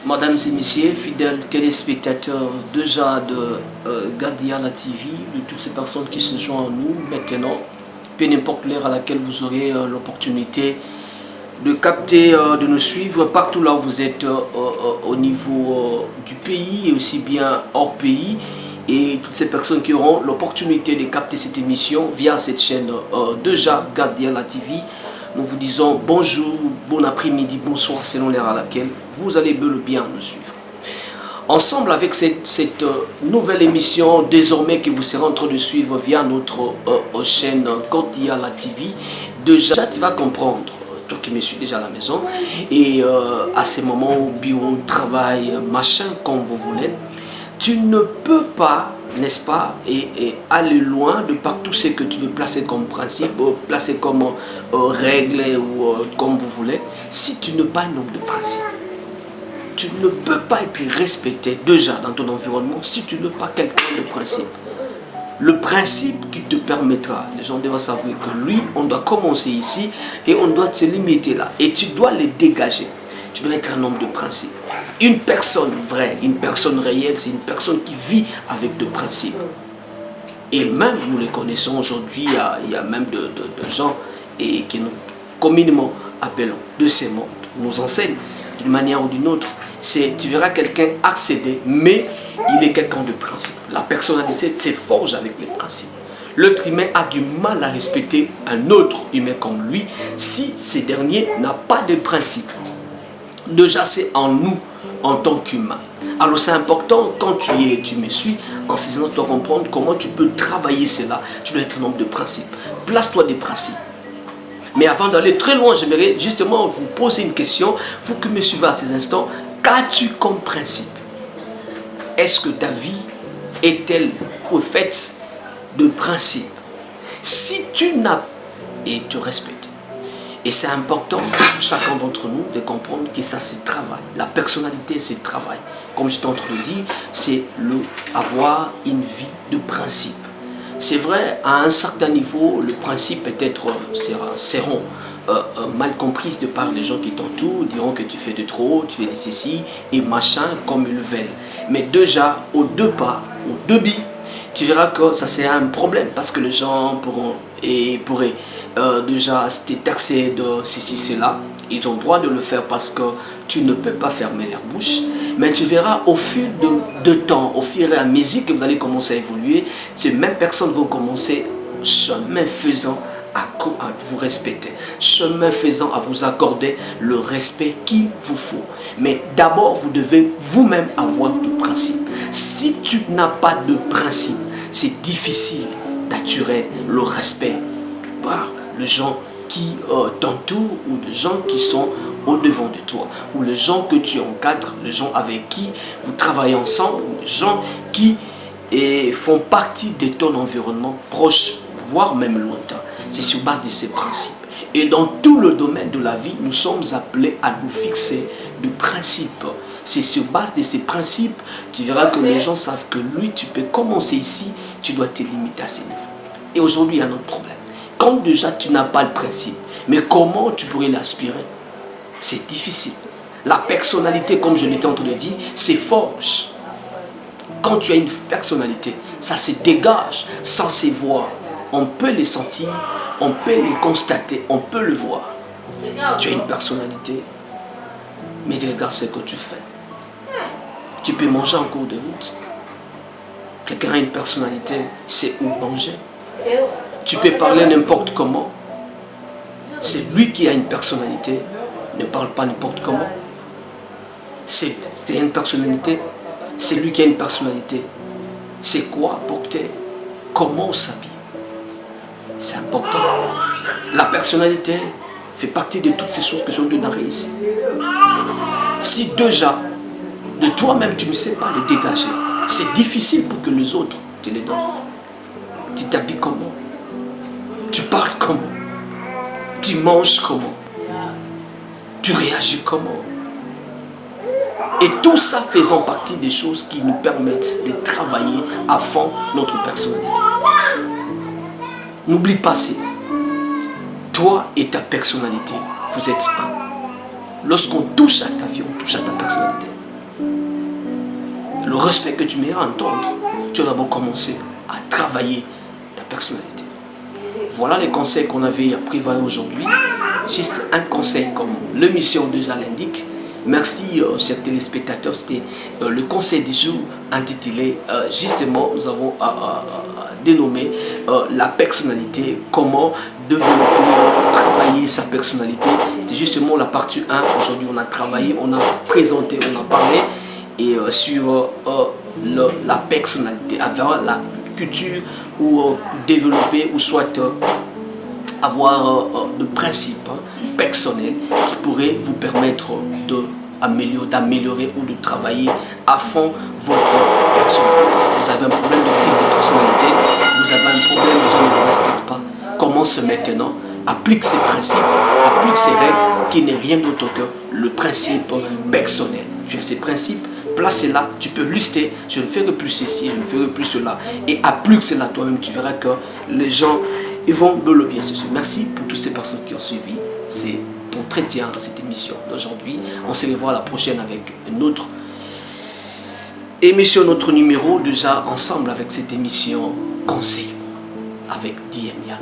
Mesdames et messieurs, fidèles téléspectateurs déjà de Gardia la TV, de toutes ces personnes qui se joignent à nous maintenant, peu n'importe l'heure à laquelle vous aurez l'opportunité de capter, de nous suivre partout là où vous êtes au niveau du pays et aussi bien hors pays, et toutes ces personnes qui auront l'opportunité de capter cette émission via cette chaîne déjà Gardia la TV. Nous vous disons bonjour, bon après-midi, bonsoir selon l'heure à laquelle vous allez bel et bien nous suivre. Ensemble avec cette nouvelle émission désormais que vous serez en train de suivre via notre chaîne Gardia la TV, déjà tu vas comprendre, toi qui me suis déjà à la maison, et à ces moments au bureau, travail, machin comme vous voulez, tu ne peux pas, n'est-ce pas, et aller loin de par tout ce que tu veux placer comme principe, placer comme règle ou comme vous voulez, si tu n'as pas un nombre de principes. Tu ne peux pas être respecté déjà dans ton environnement si tu n'as pas quelqu'un de principe. Le principe qui te permettra, les gens doivent savoir que lui, on doit commencer ici et on doit se limiter là. Et tu dois les dégager. Tu dois être un homme de principe. Une personne vraie, une personne réelle, c'est une personne qui vit avec de principes. Et même, nous les connaissons aujourd'hui, il y a même de gens et qui nous communément appelons de ces mondes, nous enseignent d'une manière ou d'une autre. Tu verras quelqu'un accéder, mais il est quelqu'un de principe. La personnalité se forge avec les principes. L'autre humain a du mal à respecter un autre humain comme lui si ce dernier n'a pas de principe. Déjà, c'est en nous, en tant qu'humain. Alors, c'est important, quand tu me suis, en saisissant, tu dois comprendre comment tu peux travailler cela. Tu dois être un homme de principe. Place-toi des principes. Mais avant d'aller très loin, j'aimerais justement vous poser une question. Vous qui me suivez à ces instants, qu'as-tu comme principe? Est-ce que ta vie est-elle faite de principes? Si tu n'as et tu respectes. Et c'est important pour chacun d'entre nous de comprendre que ça c'est travail. La personnalité c'est travail. Comme j'étais en train de dire, c'est avoir une vie de principe. C'est vrai, à un certain niveau, le principe peut-être seront mal comprises de par les gens qui t'entourent, diront que tu fais de trop, tu fais de ceci et machin comme ils veulent. Mais déjà, au deux pas, au début, tu verras que ça c'est un problème parce que les gens pourraient déjà te taxer de ceci, cela. Ils ont le droit de le faire parce que tu ne peux pas fermer leur bouche. Mais tu verras au fil de temps, au fur et à mesure que vous allez commencer à évoluer, ces mêmes personnes vont commencer, chemin faisant, à vous respecter. Chemin faisant, à vous accorder le respect qu'il vous faut. Mais d'abord, vous devez vous-même avoir de principe. Si tu n'as pas de principe, c'est difficile d'attirer le respect par les gens qui t'entourent ou des gens qui sont au-devant de toi, ou les gens que tu encadres, les gens avec qui vous travaillez ensemble, ou les gens qui font partie de ton environnement proche, voire même lointain. C'est sur base de ces principes. Et dans tout le domaine de la vie, nous sommes appelés à nous fixer de principes. C'est sur base de ces principes, tu verras que les gens savent que lui, tu peux commencer ici, tu dois te limiter à ce niveau. Et aujourd'hui, il y a un autre problème. Quand déjà tu n'as pas le principe, mais comment tu pourrais l'aspirer? C'est difficile. La personnalité, comme je l'étais en train de dire, c'est forge. Quand tu as une personnalité, ça se dégage sans se voir. On peut les sentir, on peut les constater, on peut le voir. Tu as une personnalité, mais regarde ce que tu fais. Tu peux manger en cours de route. Quelqu'un a une personnalité, c'est où manger. Tu peux parler n'importe comment. C'est lui qui a une personnalité. Ne parle pas n'importe comment. C'est une personnalité. C'est lui qui a une personnalité. C'est quoi porter? Comment s'habiller? C'est important. La personnalité fait partie de toutes ces choses que je viens de narrer ici. Si déjà, de toi-même, tu ne sais pas les dégager, c'est difficile pour que les autres te les donnent. Tu t'habilles comment? Tu parles comment? Tu manges comment? Tu réagis comment? Et tout ça faisant partie des choses qui nous permettent de travailler à fond notre personnalité. N'oublie pas ça. Toi et ta personnalité, vous êtes un. Lorsqu'on touche à ta vie, on touche à ta personnalité. respect que tu mets à entendre, tu dois d'abord commencer à travailler ta personnalité. Voilà les conseils qu'on avait prévus aujourd'hui. Juste un conseil comme l'émission déjà l'indique. Merci chers téléspectateurs, c'était le conseil du jour intitulé justement, nous avons dénommé la personnalité, comment développer, travailler sa personnalité. C'est justement la partie 1. Aujourd'hui on a travaillé, on a présenté, on a parlé et sur la personnalité, avoir la culture ou développer ou soit avoir de principes personnels qui pourraient vous permettre d'améliorer ou de travailler à fond votre personnalité. Vous avez un problème de crise de personnalité, vous avez un problème, les gens ne vous respectent pas. Commence maintenant, applique ces principes, applique ces règles qui n'est rien d'autre que le principe personnel. Tu as ces principes, place-les-là, tu peux lister, je ne ferai plus ceci, je ne ferai plus cela, et applique cela toi-même, tu verras que les gens ils vont bel bien se suivre. Merci pour toutes ces personnes qui ont suivi ton entretien, cette émission d'aujourd'hui. On se revoit la prochaine avec une autre émission, notre numéro, déjà ensemble avec cette émission Conseil avec Diemia.